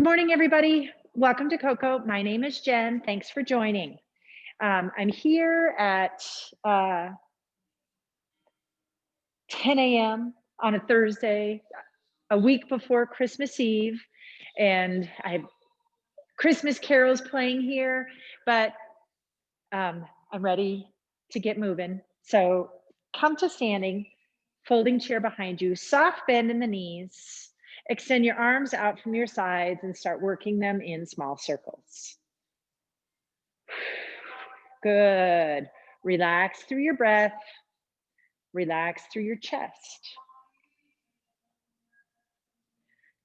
Good morning, everybody. Welcome to Coco. My name is Jen. Thanks for joining. I'm here at 10 a.m. on a Thursday, a week before Christmas Eve, and I have Christmas carols playing here, but I'm ready to get moving. So come to standing, folding chair behind you, soft bend in the knees. Extend your arms out from your sides and start working them in small circles. Good. Relax through your breath. Relax through your chest.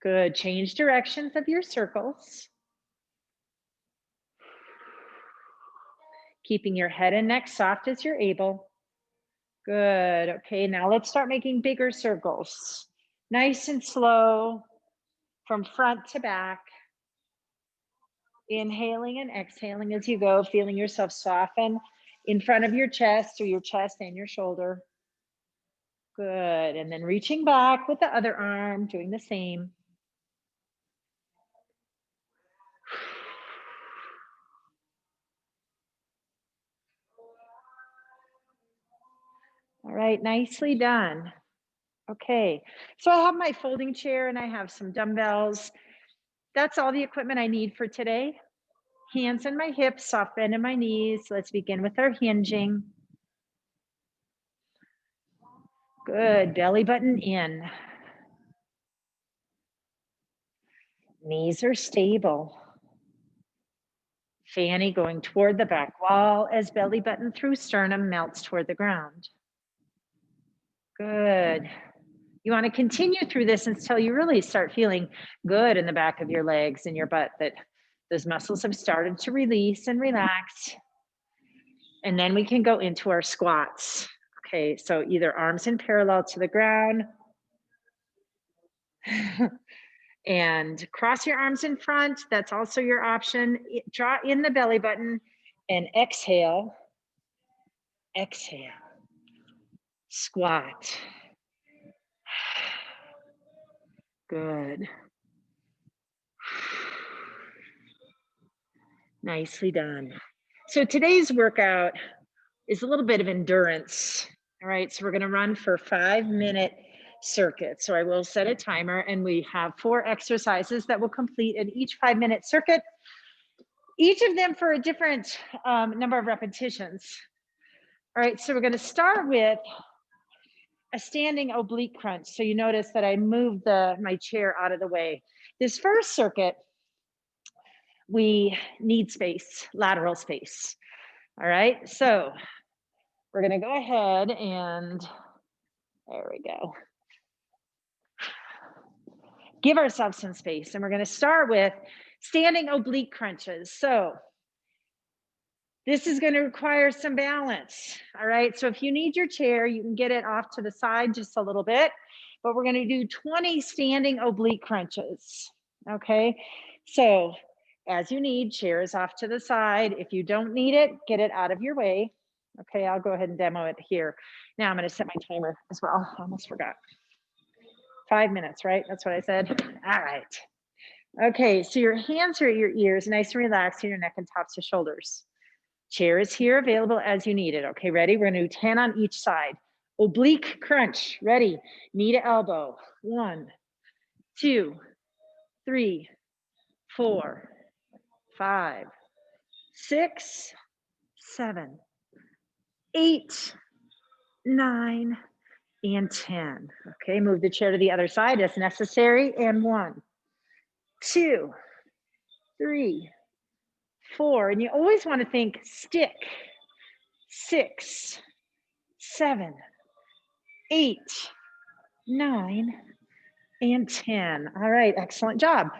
Good. Change directions of your circles. Keeping your head and neck soft as you're able. Good. Okay, now let's start making bigger circles. Nice and slow from front to back. Inhaling and exhaling as you go, feeling yourself soften in front of your chest or your chest and your shoulder. Good. And then reaching back with the other arm, doing the same. All right, nicely done. Okay, so I have my folding chair and I have some dumbbells. That's all the equipment I need for today. Hands in my hips, soft bend in my knees. Let's begin with our hinging. Good, belly button in. Knees are stable. Fanny going toward the back wall as belly button through sternum melts toward the ground. Good. You want to continue through this until you really start feeling good in the back of your legs and your butt, that those muscles have started to release and relax. And then we can go into our squats. Okay, so either arms in parallel to the ground and cross your arms in front. That's also your option. Draw in the belly button and exhale. Exhale. Squat. Good. Nicely done. So today's workout is a little bit of endurance. All right, so we're going to run for 5-minute circuit. So I will set a timer and we have 4 exercises that will complete in each 5-minute circuit, each of them for a different number of repetitions. All right, so we're going to start with a standing oblique crunch. So you notice that I moved my chair out of the way. This first circuit, we need space, lateral space. All right, so we're going to go ahead and there we go. Give ourselves some space, and we're going to start with standing oblique crunches. So this is going to require some balance. All right, so if you need your chair, you can get it off to the side just a little bit, but we're going to do 20 standing oblique crunches. Okay, so as you need, chair is off to the side. If you don't need it, get it out of your way. Okay, I'll go ahead and demo it here. Now I'm going to set my timer as well. I almost forgot. 5 minutes, right? That's what I said. All right. Okay, so your hands are at your ears, nice and relaxed in your neck and tops of shoulders. Chair is here, available as you need it. Okay, ready? We're gonna do 10 on each side. Oblique crunch, ready? Knee to elbow. 1, 2, 3, 4, 5, 6, 7, 8, 9, and 10. Okay, move the chair to the other side as necessary. And 1, 2, 3, 4. And you always want to think stick. 6, 7, 8, 9, and 10. All right, excellent job.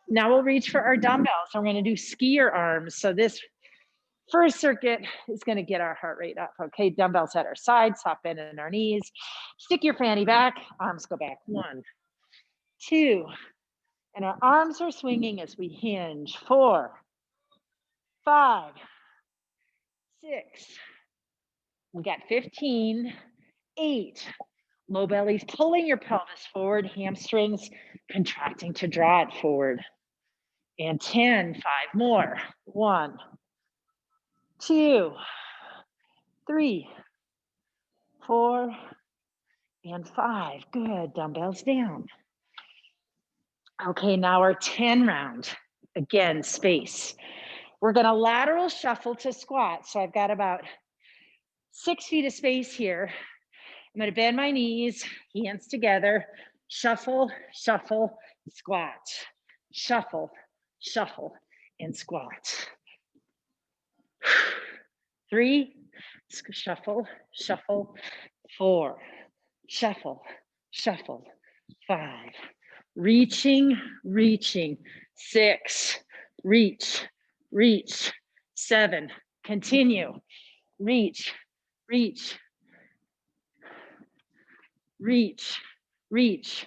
Now we'll reach for our dumbbells. We're going to do skier arms. So this first circuit is going to get our heart rate up. Okay, dumbbells at our sides, soft bend in our knees. Stick your fanny back, arms go back. 1, 2, and our arms are swinging as we hinge. 4, 5, 6. We got 15, 8. Low bellies, pulling your pelvis forward, hamstrings contracting to draw it forward. And 10, 5 more. 1, 2, 3, 4, and 5. Good, dumbbells down. Okay, now our 10 round. Again, space. We're gonna lateral shuffle to squat. So I've got about 6 feet of space here. I'm gonna bend my knees, hands together, shuffle, shuffle, squat, shuffle, shuffle, and squat. 3, shuffle, shuffle, 4, shuffle, shuffle, 5, reaching, reaching, 6, reach, reach, 7, continue, reach, reach, reach, reach,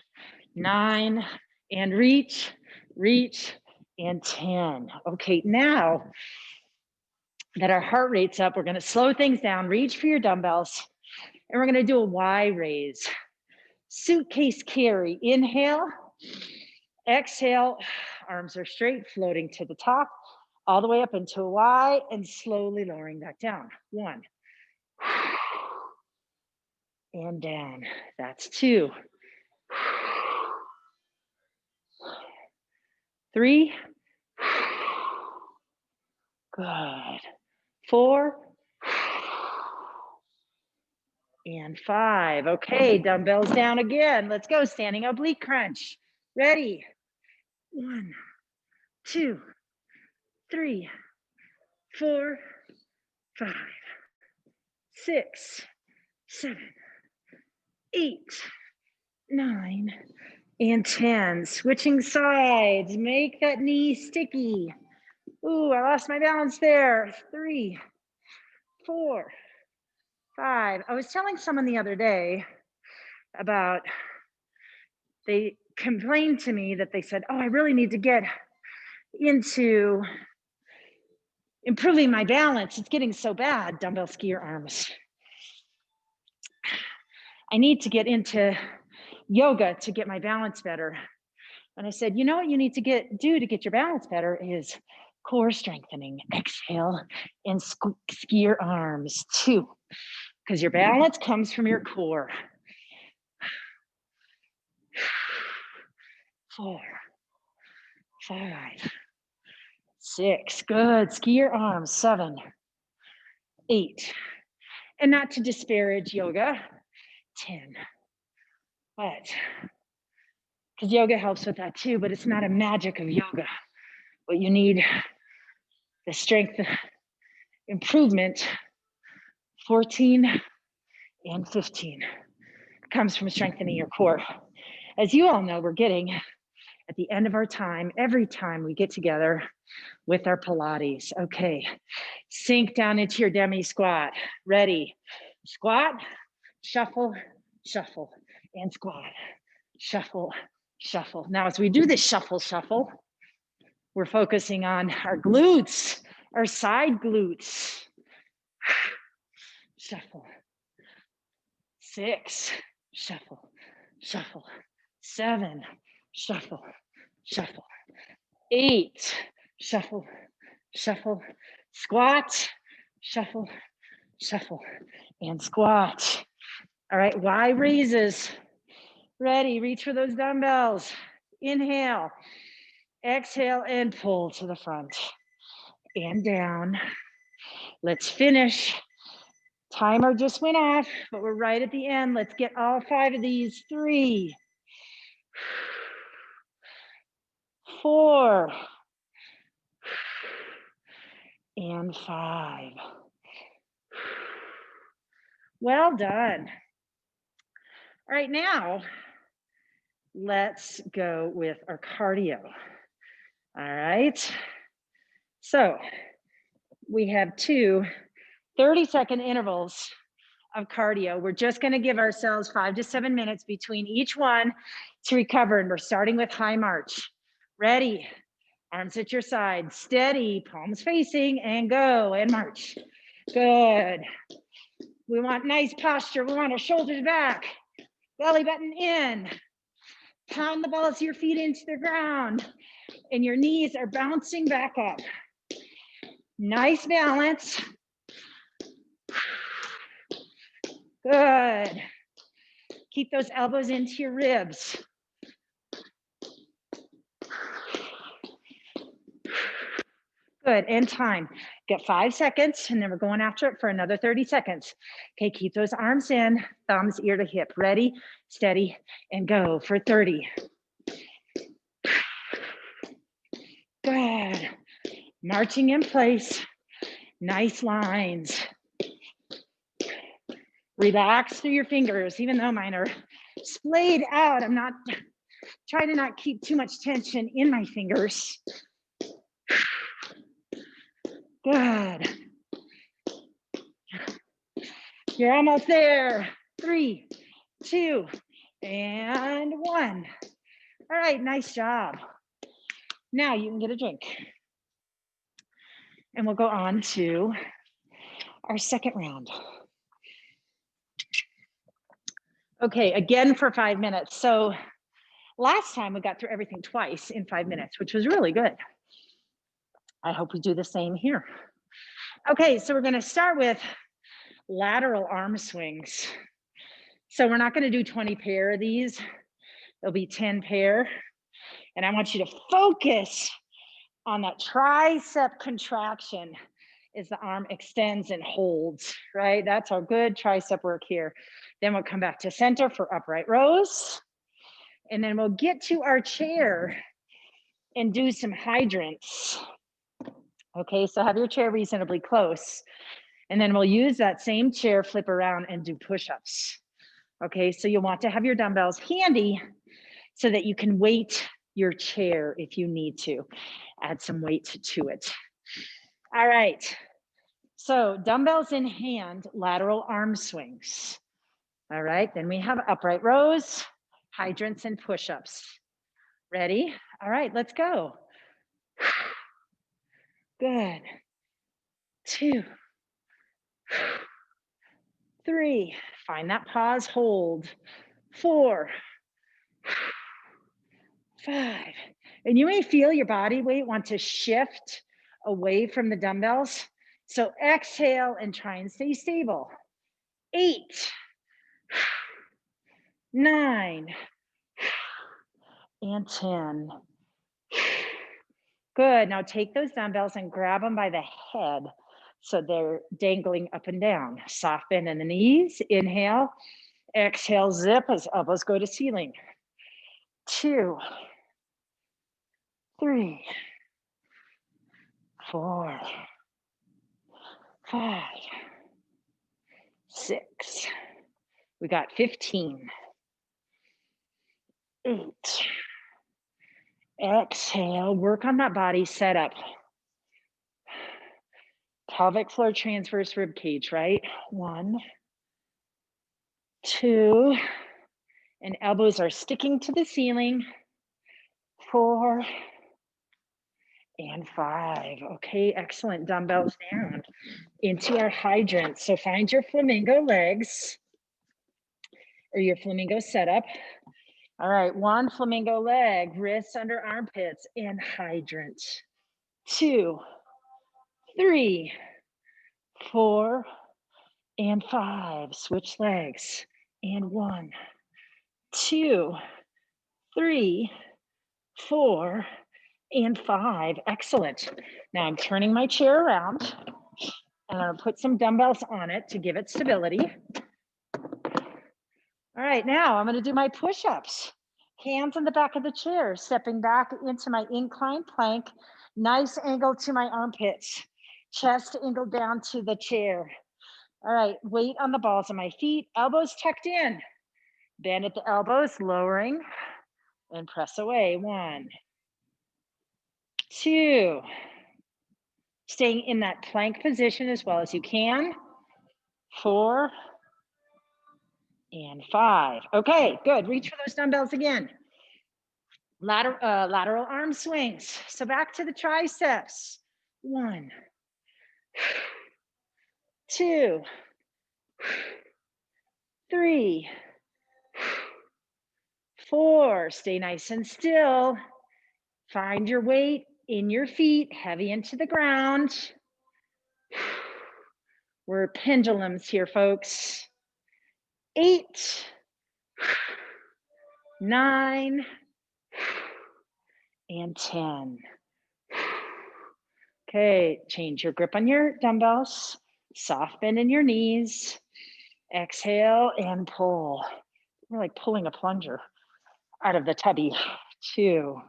9, and reach, reach, and 10. Okay, now that our heart rate's up, we're gonna slow things down, reach for your dumbbells, and we're gonna do a Y raise. Suitcase carry, inhale, exhale, arms are straight, floating to the top, all the way up into a Y, and slowly lowering back down. 1, and down, that's 2, 3, good, 4, and 5. Okay, dumbbells down again. Let's go, standing oblique crunch. Ready? 1, 2, 3, 4, 5, 6, 7, 8, 9, and 10. Switching sides, make that knee sticky. Ooh, I lost my balance there. 3, 4, 5. I was telling someone the other day about, they complained to me that they said, oh, I really need to get into improving my balance. It's getting so bad, dumbbell skier arms. I need to get into yoga to get my balance better. And I said, you know what you need to do to get your balance better is core strengthening. Exhale and skier arms. 2, because your balance comes from your core. 4, 5, 6, good, skier arms. 7, 8, and not to disparage yoga, 10, but because yoga helps with that too, but it's not a magic of yoga. What you need, the strength improvement, 14 and 15, comes from strengthening your core. As you all know, we're getting at the end of our time, every time we get together with our Pilates. Okay, sink down into your demi squat. Ready? Squat, shuffle, shuffle, and squat. Shuffle, shuffle. Now, as we do this shuffle, shuffle, we're focusing on our glutes, our side glutes. Shuffle. 6, shuffle, shuffle. 7, shuffle, shuffle. 8, shuffle, shuffle. Squat, shuffle, shuffle, and squat. All right, Y raises. Ready, reach for those dumbbells. Inhale, exhale, and pull to the front and down. Let's finish. Timer just went off, but we're right at the end. Let's get all 5 of these. 3, 4, and 5. Well done. All right, now let's go with our cardio. All right. So we have 2 30-second intervals of cardio. We're just going to give ourselves 5 to 7 minutes between each one to recover. And we're starting with high march. Ready? Arms at your side, steady, palms facing, and go, and march. Good. We want nice posture. We want our shoulders back. belly button in. Pound the balls of your feet into the ground, and your knees are bouncing back up. Nice balance. Good. Keep those elbows into your ribs. Good, and time. Get 5 seconds, and then we're going after it for another 30 seconds. Okay, keep those arms in, thumbs ear to hip. Ready, steady, and go for 30. Good. Marching in place. Nice lines. Relax through your fingers, even though mine are splayed out. I'm not trying to not keep too much tension in my fingers. Good. You're almost there. 3, 2, and 1. All right, nice job. Now you can get a drink. And we'll go on to our second round. Okay, again for 5 minutes. So last time we got through everything twice in 5 minutes, which was really good. I hope we do the same here. Okay, so we're gonna start with lateral arm swings. So we're not gonna do 20 pair of these. There'll be 10 pair. And I want you to focus on that tricep contraction as the arm extends and holds, right? That's our good tricep work here. Then we'll come back to center for upright rows. And then we'll get to our chair and do some hydrants. Okay, so have your chair reasonably close. And then we'll use that same chair, flip around and do push-ups. Okay, so you'll want to have your dumbbells handy so that you can weight your chair if you need to. Add some weight to it. All right, so dumbbells in hand, lateral arm swings. All right, then we have upright rows, hydrants, and push-ups. Ready? All right, let's go. Good. 2, 3, find that pause, hold. 4, 5, and you may feel your body weight want to shift away from the dumbbells. So exhale and try and stay stable. 8, 9, and 10. Good, now take those dumbbells and grab them by the head so they're dangling up and down. Soft bend in the knees, inhale. Exhale, zip as elbows go to ceiling. 2, 3, 4, 5, 6. We got 15. 8. Exhale, work on that body setup. Pelvic floor transverse rib cage, right? 1, 2, and elbows are sticking to the ceiling. 4, and 5. Okay, excellent. Dumbbells down into our hydrant. So find your flamingo legs or your flamingo setup. All right, 1 flamingo leg, wrists under armpits, and hydrant. 2, 3, 4, and 5. Switch legs. And 1, 2, 3, 4, and 5. Excellent. Now I'm turning my chair around and I'm gonna put some dumbbells on it to give it stability. All right, now I'm gonna do my push-ups. Hands in the back of the chair, stepping back into my inclined plank, nice angle to my armpits, chest angled down to the chair. All right, weight on the balls of my feet, elbows tucked in. Bend at the elbows, lowering, and press away. 1, 2. Staying in that plank position as well as you can. 4, and 5. Okay, good. Reach for those dumbbells again. Lateral arm swings. So back to the triceps. 1, 2, 3, 4, stay nice and still. Find your weight in your feet, heavy into the ground. We're pendulums here, folks. 8, 9, and 10. Okay, change your grip on your dumbbells. Soft bend in your knees. Exhale and pull. We're like pulling a plunger out of the tubby. 2,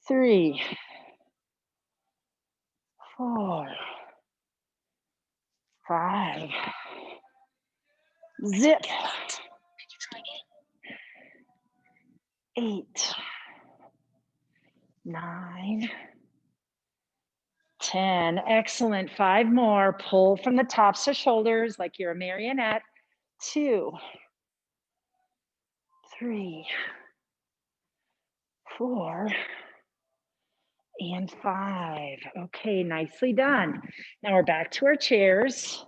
3, 4, 5. Zip. 8, 9, 10. Excellent. 5 more. Pull from the tops of shoulders like you're a marionette. 2, 3, 4, and 5. Okay, nicely done. Now we're back to our chairs.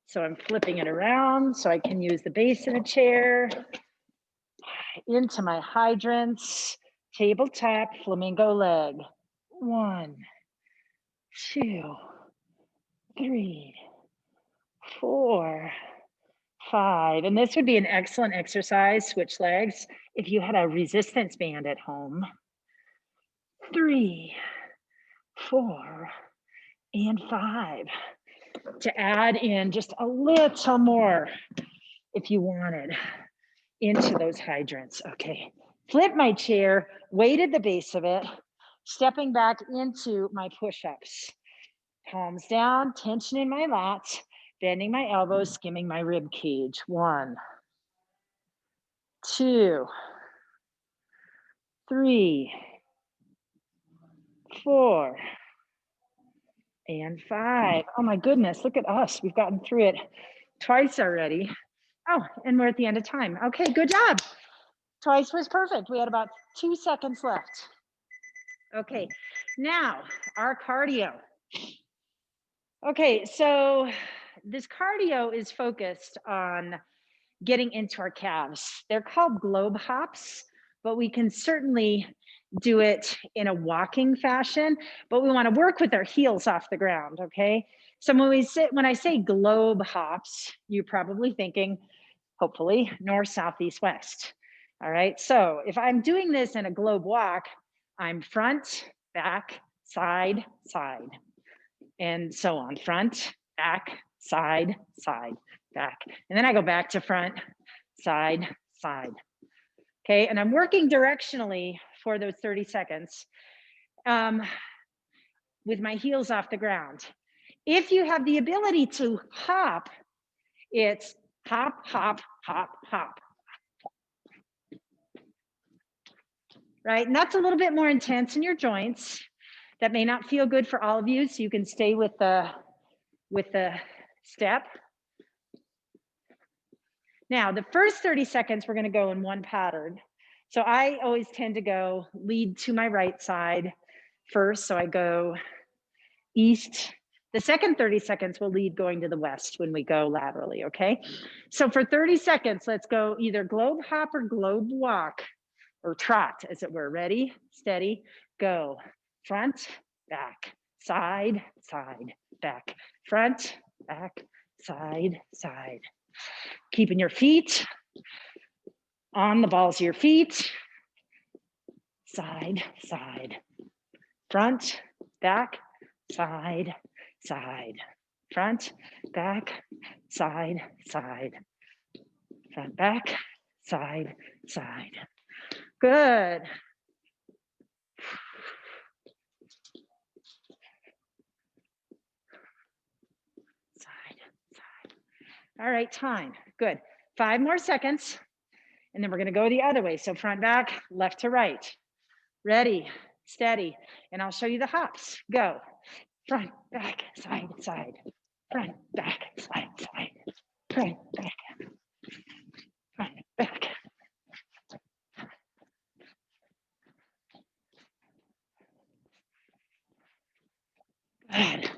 So I'm flipping it around so I can use the base of the chair. Into my hydrants, tabletop flamingo leg. 1, 2, 3, 4, 5. And this would be an excellent exercise, switch legs, if you had a resistance band at home. 3, 4, and 5. To add in just a little more if you wanted into those hydrants. Okay, flip my chair, weight at the base of it, stepping back into my push-ups. Palms down, tension in my lats, bending my elbows, skimming my rib cage. 1, 2, 3, 4, and 5. Oh my goodness, look at us. We've gotten through it twice already. Oh, and we're at the end of time. Okay, good job. Twice was perfect. We had about 2 seconds left. Okay, now our cardio. Okay, so this cardio is focused on getting into our calves. They're called globe hops, but we can certainly do it in a walking fashion, but we want to work with our heels off the ground, okay? So when I say globe hops, you're probably thinking, hopefully, north, south, east, west. All right, so if I'm doing this in a globe walk, I'm front, back, side, side, and so on. Front, back, side, side, back. And then I go back to front, side, side. Okay, and I'm working directionally for those 30 seconds with my heels off the ground. If you have the ability to hop, it's hop, hop, hop, hop. Right, and that's a little bit more intense in your joints. That may not feel good for all of you, so you can stay with the step. Now, the first 30 seconds, we're gonna go in one pattern. So I always tend to go lead to my right side first. So I go east. The second 30 seconds will lead going to the west when we go laterally, okay? So for 30 seconds, let's go either globe hop or globe walk, or trot, as it were. Ready, steady, go. Front, back, side, side, back. Front, back, side, side. Keeping your feet on the balls of your feet. Side, side. Front, back, side, side. Front, back, side, side. Front, back, side, side. Good. Side, side. All right, time. Good. 5 more seconds. And then we're going to go the other way. So front, back, left to right. Ready, steady. And I'll show you the hops. Go. Front, back, side, side. Front, back, side, side. Front, back. Front, back. Good.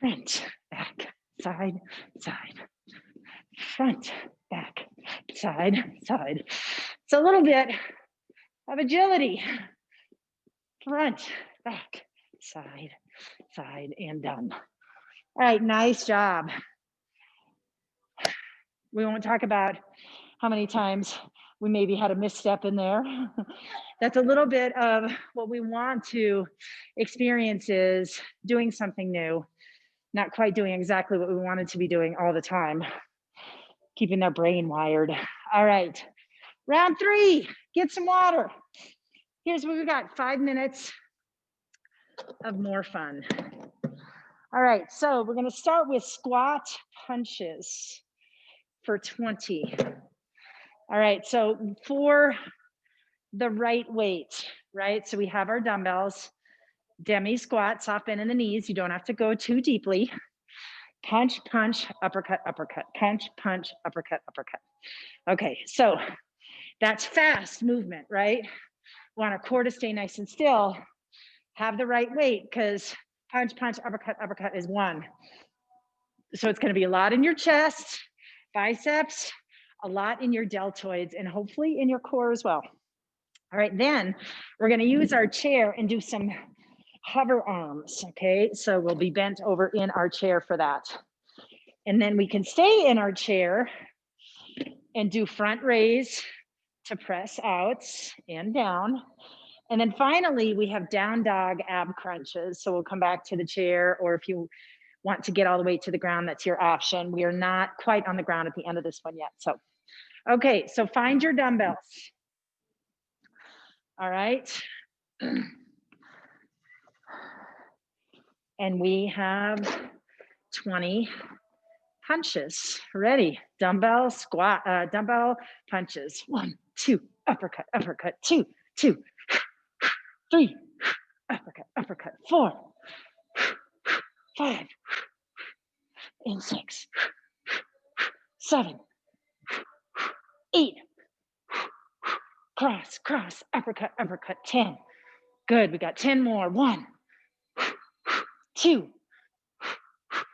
Front, back, side, side, front, back, side, side. It's a little bit of agility. Front, back, side, side, and done. All right, nice job. We won't talk about how many times we maybe had a misstep in there. That's a little bit of what we want to experience, is doing something new, not quite doing exactly what we wanted to be doing all the time, keeping our brain wired. All right, round 3, get some water. Here's what we got, 5 minutes of more fun. All right, so we're gonna start with squat punches for 20. All right, so for the right weight, right? So we have our dumbbells, demi squat, soft bend in the knees. You don't have to go too deeply. Punch, punch, uppercut, uppercut, punch, punch, uppercut, uppercut. Okay, so that's fast movement, right? Want our core to stay nice and still. Have the right weight, because punch, punch, uppercut, uppercut is 1. So it's gonna be a lot in your chest, biceps, a lot in your deltoids, and hopefully in your core as well. All right, then we're gonna use our chair and do some hover arms, okay? So we'll be bent over in our chair for that. And then we can stay in our chair and do front raise to press out and down. And then finally, we have down dog ab crunches. So we'll come back to the chair, or if you want to get all the way to the ground, that's your option. We are not quite on the ground at the end of this one yet. So, okay, so find your dumbbells. All right. And we have 20 punches. Ready? Dumbbell squat, dumbbell punches. 1, 2, uppercut, uppercut, 2, 2, 3, uppercut, uppercut, 4, 5, and 6, 7, 8, cross, cross, uppercut, uppercut, 10. Good, we got 10 more. 1, 2.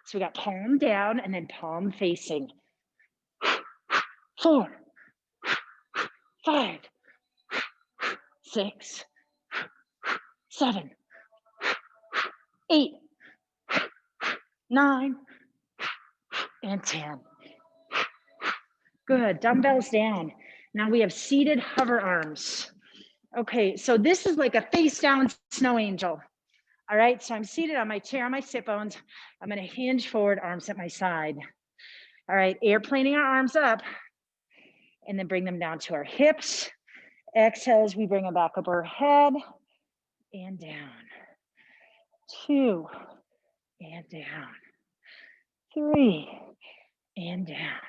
So we got palm down and then palm facing. 4, 5, 6, 7, 8, 9, and 10. Good, dumbbells down. Now we have seated hover arms. Okay, so this is like a face down snow angel. All right, so I'm seated on my chair on my sit bones. I'm gonna hinge forward, arms at my side. All right, airplaning our arms up and then bring them down to our hips. Exhale as we bring them back up our head and down. 2, and down. 3, and down.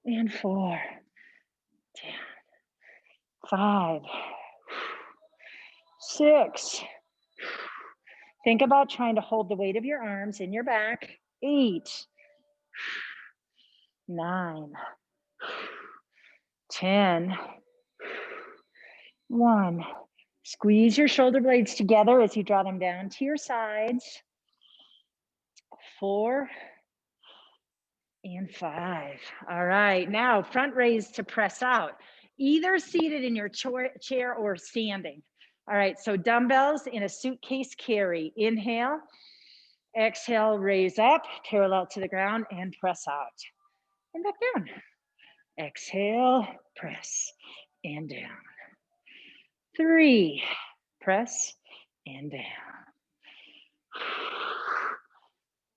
And 4, down. 5, 6. Think about trying to hold the weight of your arms in your back. 8, 9, 10. 1. Squeeze your shoulder blades together as you draw them down to your sides. 4, and 5. All right, now front raise to press out, either seated in your chair or standing. All right, so dumbbells in a suitcase carry. Inhale, exhale, raise up, parallel to the ground, and press out. And back down. Exhale, press, and down. 3, press, and down.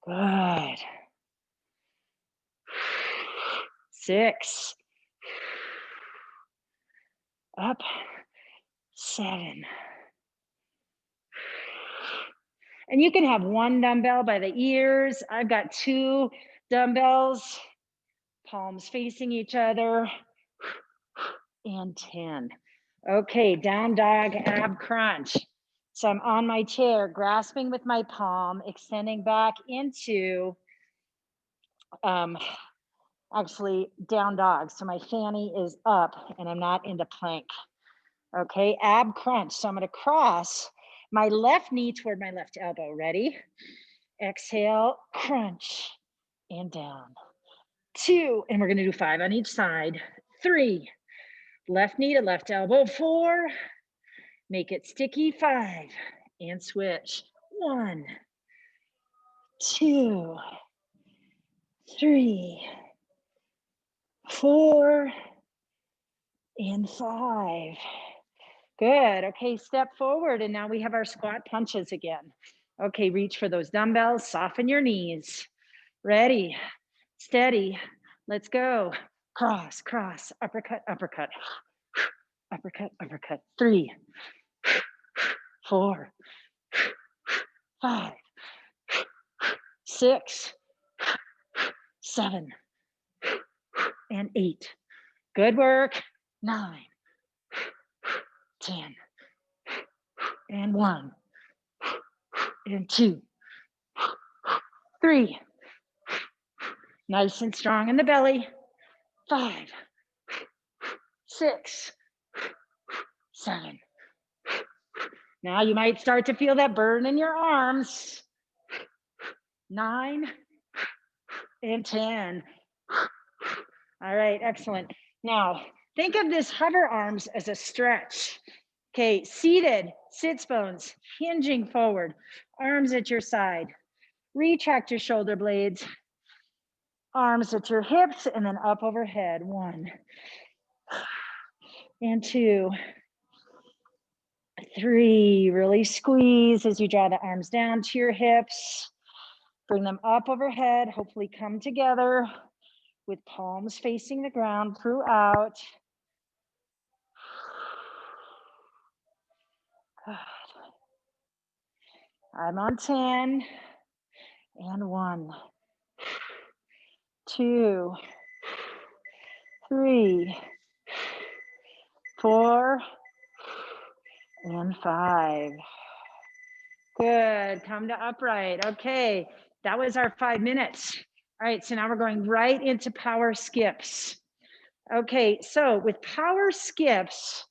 Good. 6, up, 7. And you can have 1 dumbbell by the ears. I've got 2 dumbbells, palms facing each other, and 10. Okay, down dog ab crunch. So I'm on my chair, grasping with my palm, extending back into actually down dog. So my fanny is up and I'm not into plank. Okay, ab crunch. So I'm gonna cross my left knee toward my left elbow. Ready? Exhale, crunch. and down. 2, and we're gonna do 5 on each side. 3, left knee to left elbow. 4, make it sticky. 5, and switch. 1, 2, 3, 4, and 5. Good. Okay, step forward, and now we have our squat punches again. Okay, reach for those dumbbells, soften your knees. Ready, steady, let's go. Cross, cross, uppercut, uppercut, uppercut, uppercut. 3, 4, 5, 6, 7, and 8. Good work. 9, 10, and 1, and 2, 3. Nice and strong in the belly. 5, 6, 7. Now you might start to feel that burn in your arms. 9, and 10. All right, excellent. Now, think of this hover arms as a stretch. Okay, seated, sits bones, hinging forward, arms at your side. Retract your shoulder blades, arms at your hips, and then up overhead. 1, and 2, 3. Really squeeze as you draw the arms down to your hips. Bring them up overhead, hopefully come together with palms facing the ground throughout. Good. I'm on 10, and 1, 2, 3, 4, and 5. Good, come to upright. Okay, that was our 5 minutes. All right, so now we're going right into power skips. Okay, so with power skips,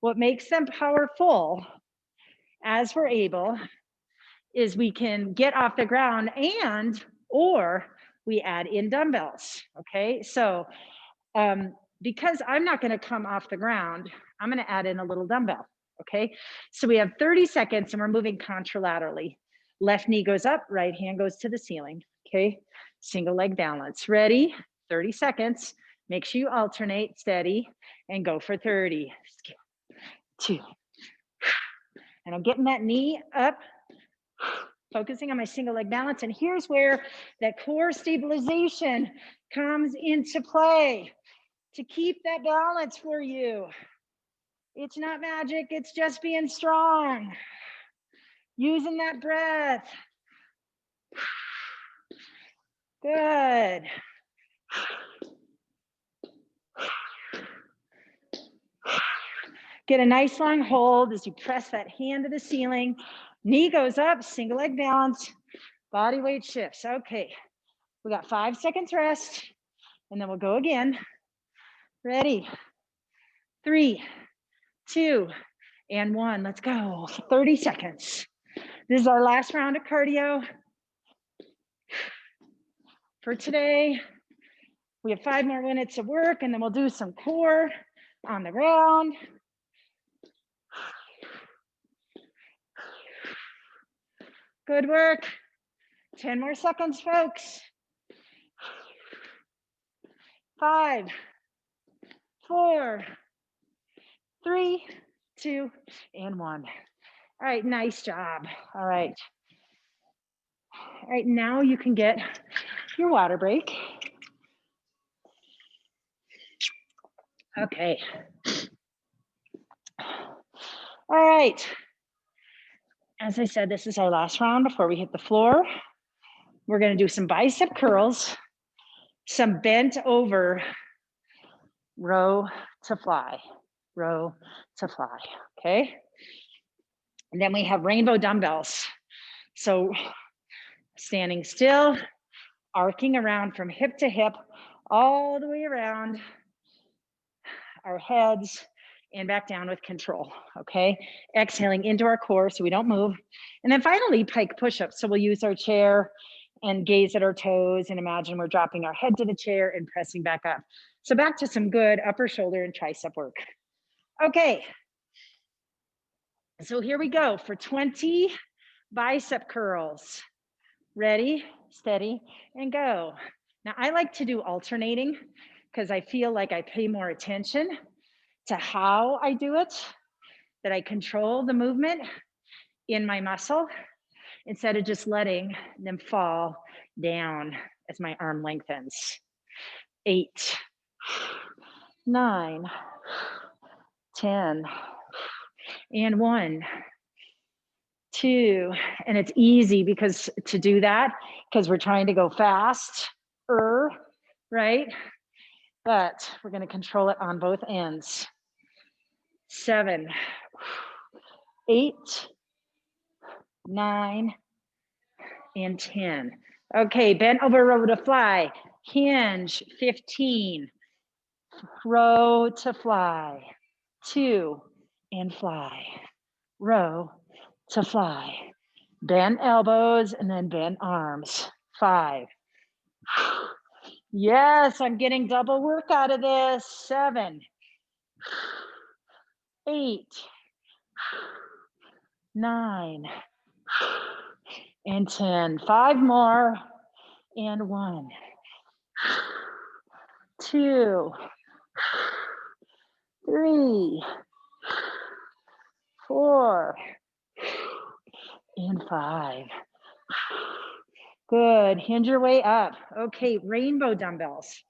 what makes them powerful, as we're able, is we can get off the ground or we add in dumbbells, okay? So because I'm not gonna come off the ground, I'm gonna add in a little dumbbell, okay? So we have 30 seconds and we're moving contralaterally. Left knee goes up, right hand goes to the ceiling, okay? Single leg balance. Ready? 30 seconds. Make sure you alternate, steady, and go for 30. 2. And I'm getting that knee up, focusing on my single leg balance. And here's where that core stabilization comes into play to keep that balance for you. It's not magic, it's just being strong. Using that breath. Good. Get a nice long hold as you press that hand to the ceiling. Knee goes up, single leg balance, body weight shifts. Okay, we got 5 seconds rest, and then we'll go again. Ready? 3, 2, and 1. Let's go. 30 seconds. This is our last round of cardio for today. We have 5 more minutes of work, and then we'll do some core on the ground. Good work. 10 more seconds, folks. 5, 4, 3, 2, and 1. All right, nice job. All right. All right, now you can get your water break. Okay. All right. As I said, this is our last round before we hit the floor. We're gonna do some bicep curls, some bent over row to fly, okay? And then we have rainbow dumbbells. So standing still, arcing around from hip to hip, all the way around our heads and back down with control, okay? Exhaling into our core so we don't move. And then finally, pike push-ups. So we'll use our chair and gaze at our toes and imagine we're dropping our head to the chair and pressing back up. So back to some good upper shoulder and tricep work. Okay. So here we go for 20 bicep curls. Ready, steady, and go. Now I like to do alternating because I feel like I pay more attention to how I do it, that I control the movement in my muscle instead of just letting them fall down as my arm lengthens. 8, 9, 10, and 1, 2, and it's easy because to do that, because we're trying to go fast, right? But we're gonna control it on both ends. 7, 8, 9, and 10. Okay, bent over row to fly. Hinge, 15. Row to fly. 2, and fly. Row to fly. Bend elbows and then bend arms. 5. Yes, I'm getting double work out of this. 7, 8, 9, and 10. 5 more, and 1, 2, 3, 4, and 5. Good, hinge your way up. Okay, rainbow dumbbells.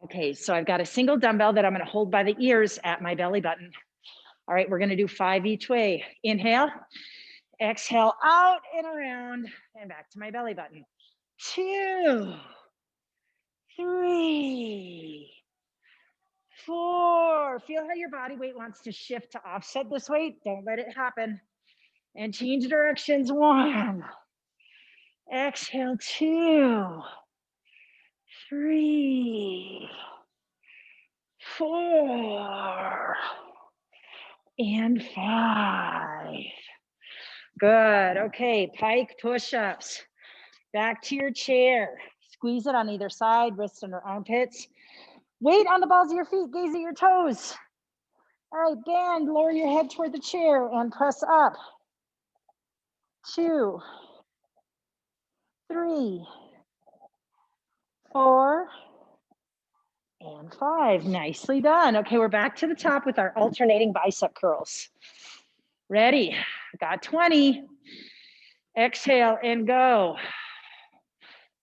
Okay, so I've got a single dumbbell that I'm gonna hold by the ears at my belly button. All right, we're gonna do 5 each way. Inhale, exhale out and around and back to my belly button. 2, 3, 4. Feel how your body weight wants to shift to offset this weight. Don't let it happen. And change directions. 1. Exhale. 2, 3, 4, and 5. Good. Okay, pike push-ups. Back to your chair. Squeeze it on either side, wrists under armpits. Weight on the balls of your feet, gaze at your toes. All right, bend, lower your head toward the chair and press up. 2, 3, 4, and 5. Nicely done. Okay, we're back to the top with our alternating bicep curls. Ready? Got 20. Exhale and go.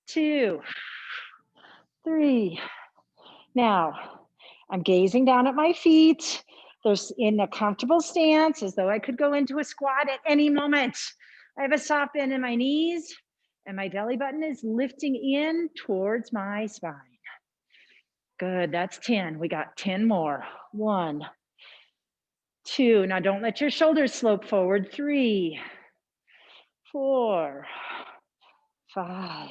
2, 3. Now, I'm gazing down at my feet. There's in a comfortable stance as though I could go into a squat at any moment. I have a soft bend in my knees and my belly button is lifting in towards my spine. Good, that's 10. We got 10 more. 1, 2. Now don't let your shoulders slope forward. 3, 4, 5.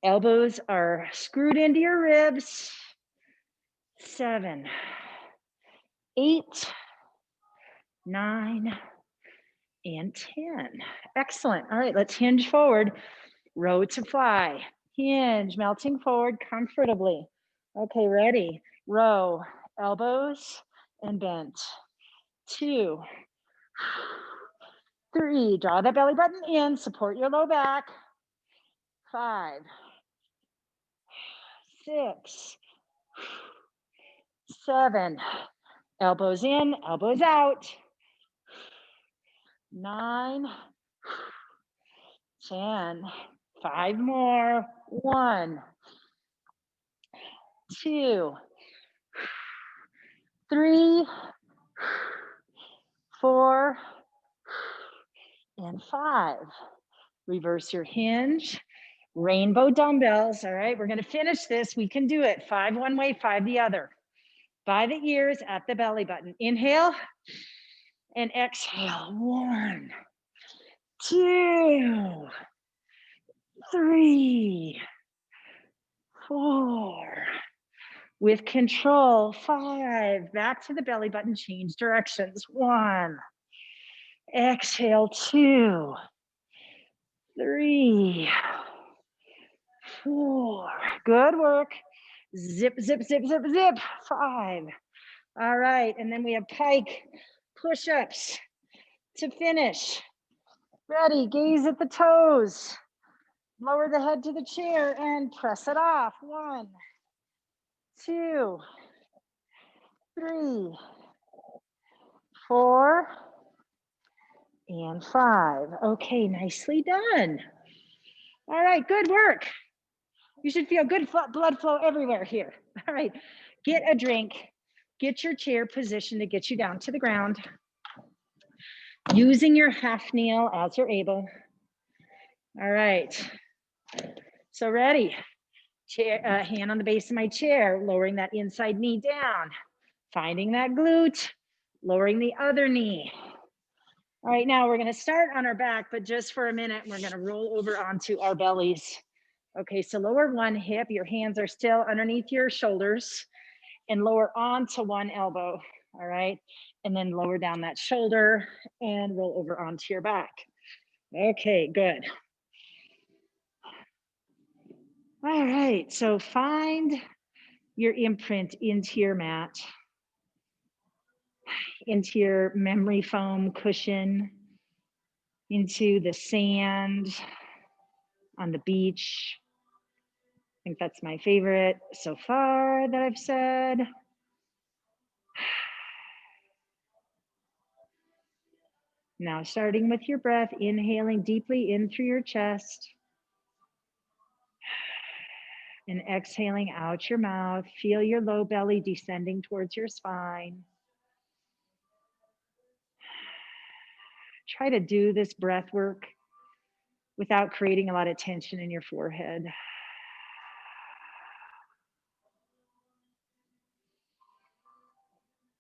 Elbows are screwed into your ribs. 7, 8, 9, and 10. Excellent. All right, let's hinge forward. Row to fly. Hinge, melting forward comfortably. Okay, ready. Row, elbows and bent. 2, 3. Draw that belly button in. Support your low back. 5, 6, 7. Elbows in, elbows out. 9, 10. 5 more. 1, 2, 3, 4, and 5. Reverse your hinge. Rainbow dumbbells. All right, we're going to finish this. We can do it. 5 one way, 5 the other. By the ears at the belly button. Inhale and exhale. 1, 2, 3, 4. With control. 5. Back to the belly button. Change directions. 1. Exhale. 2, 3, 4, good work. Zip, zip, zip, zip, zip, 5. All right, and then we have pike push-ups to finish. Ready, gaze at the toes. Lower the head to the chair and press it off. 1, 2, 3, 4, and 5. Okay, nicely done. All right, good work. You should feel good blood flow everywhere here. All right, get a drink, get your chair positioned to get you down to the ground. Using your half kneel as you're able. All right, so ready. Chair, hand on the base of my chair, lowering that inside knee down, finding that glute, lowering the other knee. All right, now we're gonna start on our back, but just for a minute, we're gonna roll over onto our bellies. Okay, so lower one hip, your hands are still underneath your shoulders, and lower onto one elbow, all right? And then lower down that shoulder and roll over onto your back. Okay, good. All right, so find your imprint into your mat, into your memory foam cushion, into the sand, on the beach. I think that's my favorite so far that I've said. Now starting with your breath, inhaling deeply in through your chest and exhaling out your mouth. Feel your low belly descending towards your spine. Try to do this breath work without creating a lot of tension in your forehead.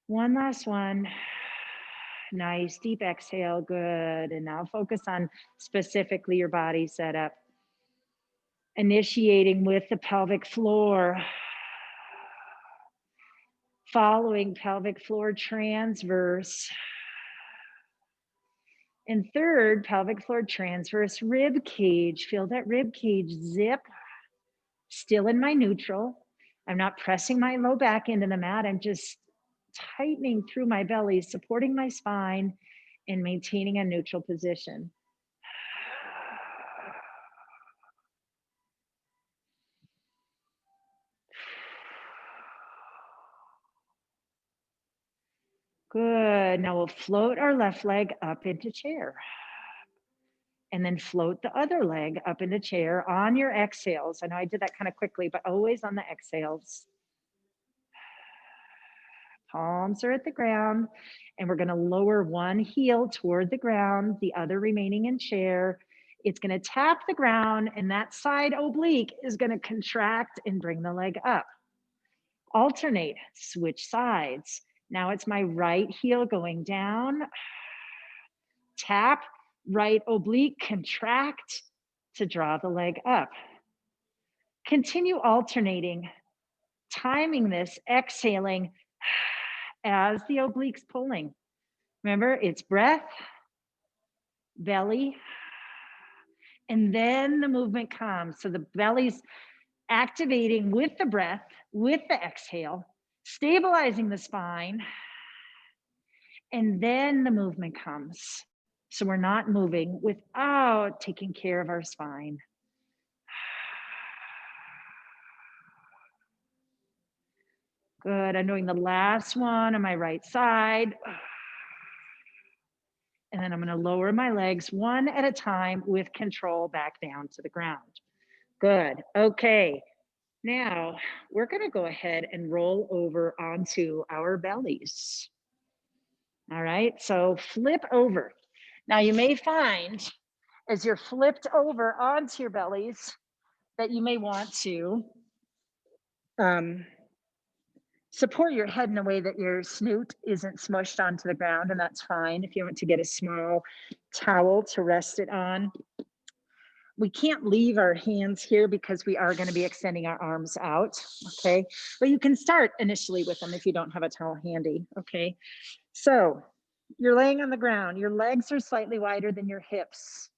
One last one. Nice, deep exhale, good. And now focus on specifically your body setup. Initiating with the pelvic floor. Following pelvic floor transverse. And third, pelvic floor transverse rib cage. Feel that rib cage zip. Still in my neutral. I'm not pressing my low back into the mat. I'm just tightening through my belly, supporting my spine, and maintaining a neutral position. Good. Now we'll float our left leg up into chair. And then float the other leg up into chair on your exhales. I know I did that kind of quickly, but always on the exhales. Palms are at the ground, and we're gonna lower one heel toward the ground, the other remaining in chair. It's gonna tap the ground, and that side oblique is gonna contract and bring the leg up. Alternate, switch sides. Now it's my right heel going down. Tap, right oblique, contract to draw the leg up. Continue alternating, timing this, exhaling as the oblique's pulling. Remember, it's breath, belly, and then the movement comes. So the belly's activating with the breath, with the exhale, stabilizing the spine, and then the movement comes. So we're not moving without taking care of our spine. Good, I'm doing the last one on my right side. And then I'm gonna lower my legs one at a time with control back down to the ground. Good, okay. Now we're gonna go ahead and roll over onto our bellies. All right, so flip over. Now you may find as you're flipped over onto your bellies that you may want to support your head in a way that your snoot isn't smushed onto the ground, and that's fine. If you want to get a small towel to rest it on. We can't leave our hands here because we are going to be extending our arms out, okay? But you can start initially with them if you don't have a towel handy, okay? So you're laying on the ground. Your legs are slightly wider than your hips.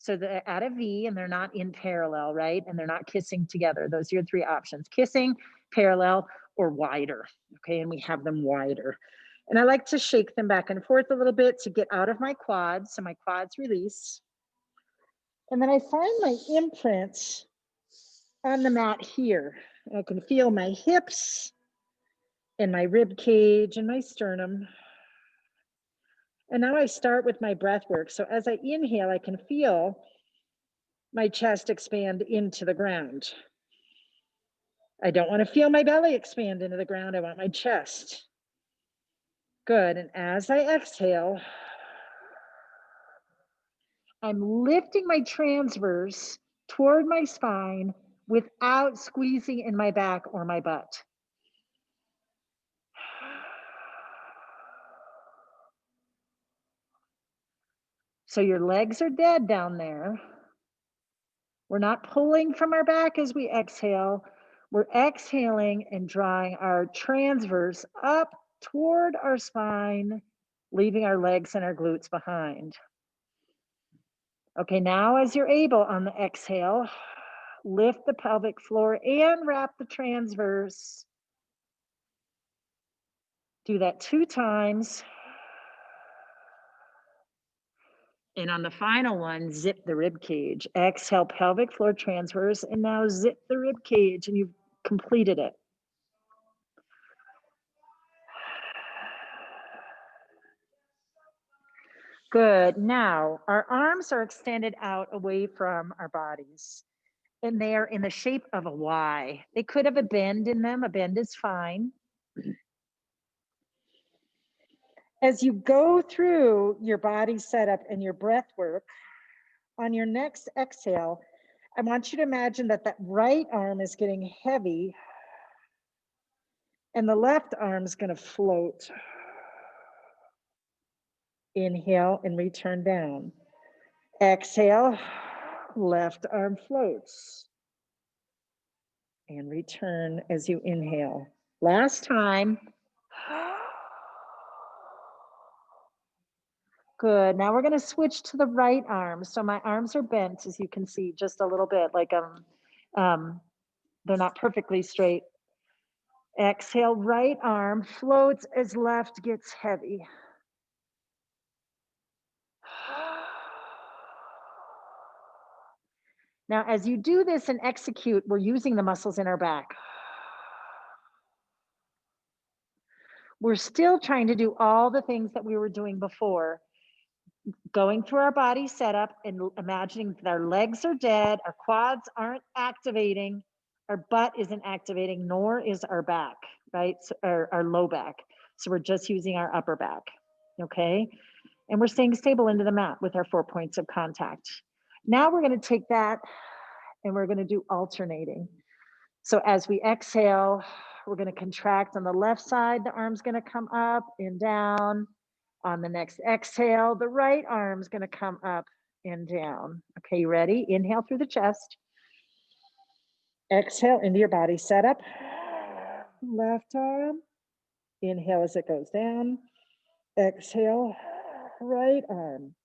So they're at a V and they're not in parallel, right? And they're not kissing together. Those are your three options: kissing, parallel, or wider. Okay, and we have them wider. And I like to shake them back and forth a little bit to get out of my quads, so my quads release. And then I find my imprints on the mat here. I can feel my hips and my rib cage and my sternum. And now I start with my breath work. So as I inhale, I can feel my chest expand into the ground. I don't want to feel my belly expand into the ground. I want my chest. Good. And as I exhale, I'm lifting my transverse toward my spine without squeezing in my back or my butt. So your legs are dead down there. We're not pulling from our back as we exhale. We're exhaling and drawing our transverse up toward our spine, leaving our legs and our glutes behind. Okay, now as you're able on the exhale, lift the pelvic floor and wrap the transverse. Do that 2 times. And on the final one, zip the rib cage. Exhale, pelvic floor transverse, and now zip the rib cage, and you've completed it. Good. Now, our arms are extended out away from our bodies, and they are in the shape of a Y. They could have a bend in them. A bend is fine. As you go through your body setup and your breath work, on your next exhale, I want you to imagine that that right arm is getting heavy and the left arm is going to float. Inhale and return down. Exhale, left arm floats. And return as you inhale. Last time. Good. Now we're going to switch to the right arm. So my arms are bent, as you can see, just a little bit, like they're not perfectly straight. Exhale, right arm floats as left gets heavy. Now, as you do this and execute, we're using the muscles in our back. We're still trying to do all the things that we were doing before, going through our body setup and imagining that our legs are dead, our quads aren't activating, our butt isn't activating, nor is our back, right? So, our low back. So we're just using our upper back, okay? And we're staying stable into the mat with our 4 points of contact. Now we're going to take that and we're going to do alternating. So as we exhale, we're going to contract on the left side. The arm's going to come up and down. On the next exhale, the right arm's going to come up and down. Okay, you ready? Inhale through the chest. Exhale into your body setup. Left arm. Inhale as it goes down. Exhale, right arm.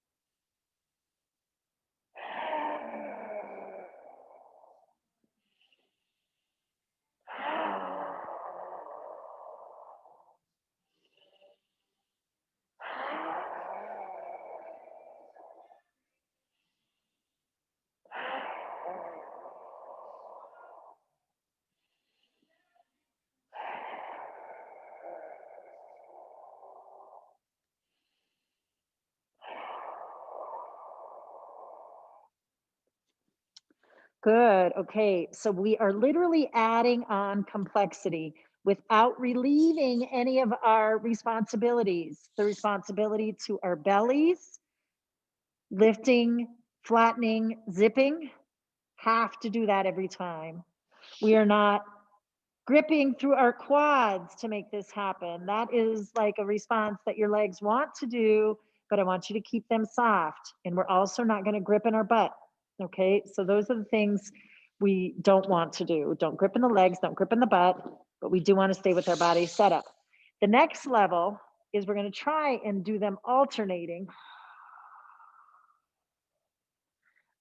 Good. Okay. So we are literally adding on complexity without relieving any of our responsibilities. The responsibility to our bellies, lifting, flattening, zipping, have to do that every time. We are not gripping through our quads to make this happen. That is like a response that your legs want to do, but I want you to keep them soft. And we're also not going to grip in our butt. Okay, so those are the things we don't want to do. Don't grip in the legs, don't grip in the butt, but we do want to stay with our body setup. The next level is we're going to try and do them alternating.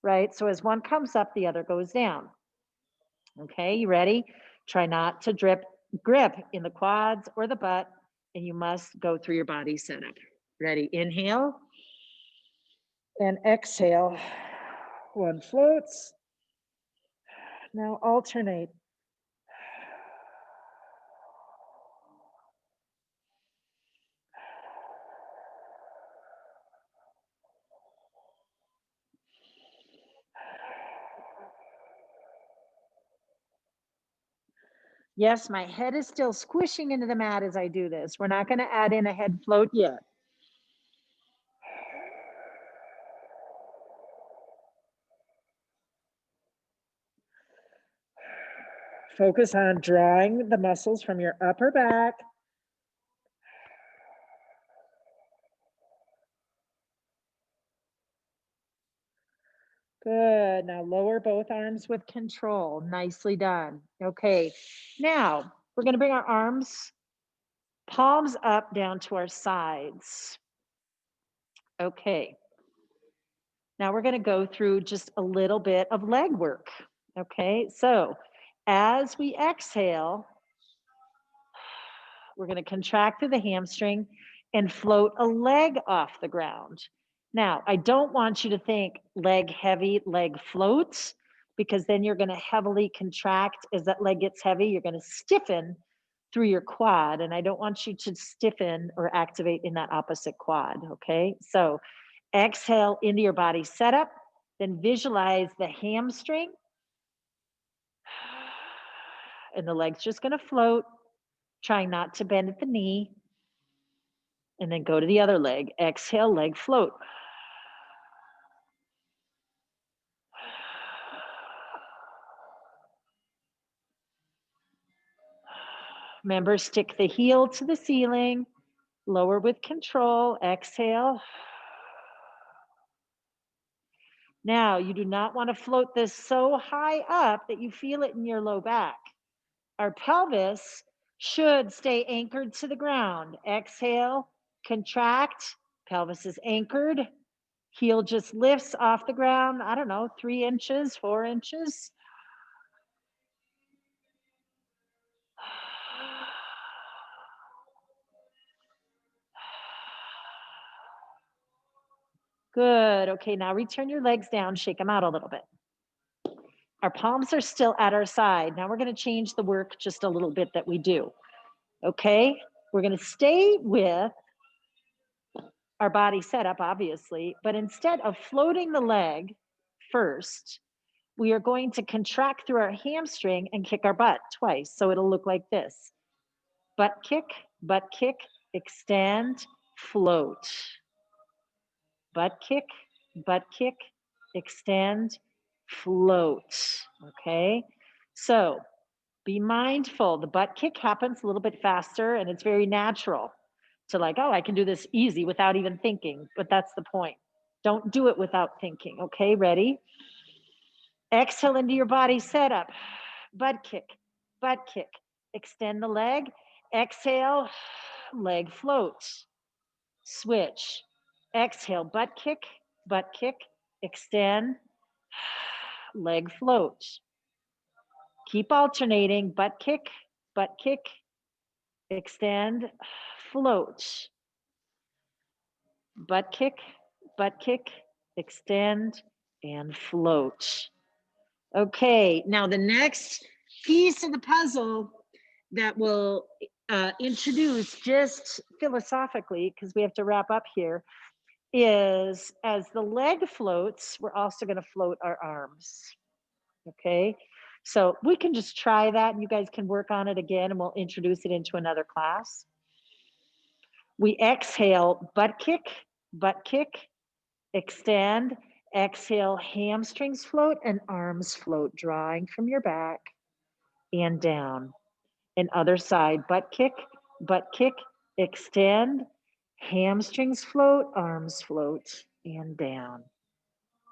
right? So as one comes up, the other goes down. Okay, you ready? Try not to grip in the quads or the butt, and you must go through your body setup. Ready? Inhale and exhale. One floats. Now alternate. Yes, my head is still squishing into the mat as I do this. We're not going to add in a head float yet. Focus on drawing the muscles from your upper back. Good. Now lower both arms with control. Nicely done. Okay. Now we're going to bring our arms, palms up down to our sides. Okay. Now we're going to go through just a little bit of leg work. Okay. So as we exhale, we're going to contract through the hamstring and float a leg off the ground. Now, I don't want you to think leg heavy, leg floats, because then you're going to heavily contract. As that leg gets heavy, you're going to stiffen through your quad. And I don't want you to stiffen or activate in that opposite quad. Okay. So exhale into your body setup, then visualize the hamstring. And the leg's just going to float, trying not to bend at the knee. And then go to the other leg. Exhale, leg float. Remember, stick the heel to the ceiling, lower with control, exhale. Now, you do not want to float this so high up that you feel it in your low back. Our pelvis should stay anchored to the ground. Exhale, contract, pelvis is anchored. Heel just lifts off the ground, I don't know, 3 inches, 4 inches. Good. Okay, now return your legs down, shake them out a little bit. Our palms are still at our side. Now we're going to change the work just a little bit that we do. Okay, we're going to stay with our body setup, obviously, but instead of floating the leg first, we are going to contract through our hamstring and kick our butt twice. So it'll look like this: butt kick, extend, float. Butt kick, extend, float. Okay, so be mindful. The butt kick happens a little bit faster and it's very natural to like, oh, I can do this easy without even thinking, but that's the point. Don't do it without thinking. Okay, ready? Exhale into your body setup. Butt kick, extend the leg. Exhale, leg floats. Switch. Exhale, butt kick, extend, leg float. Keep alternating, butt kick, extend, float. Butt kick, extend, and float. Okay, now the next piece of the puzzle that we'll introduce just philosophically, because we have to wrap up here, is as the leg floats, we're also going to float our arms. Okay, so we can just try that and you guys can work on it again and we'll introduce it into another class. We exhale, butt kick, extend, exhale, hamstrings float and arms float, drawing from your back and down. And other side, butt kick, extend, hamstrings float, arms float and down.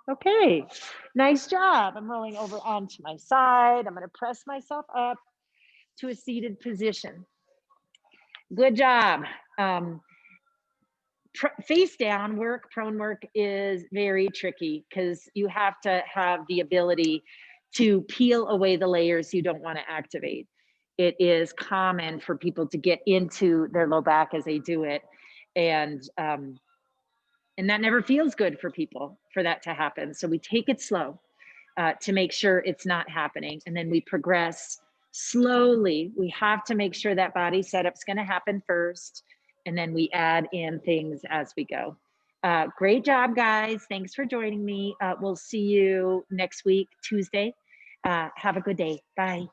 Okay, nice job. I'm rolling over onto my side. I'm going to press myself up to a seated position. Good job. face down work, prone work is very tricky because you have to have the ability to peel away the layers you don't want to activate. It is common for people to get into their low back as they do it. And that never feels good for people for that to happen. So we take it slow to make sure it's not happening. And then we progress slowly. We have to make sure that body setup's going to happen first. And then we add in things as we go. Great job, guys. Thanks for joining me. We'll see you next week, Tuesday. Have a good day. Bye.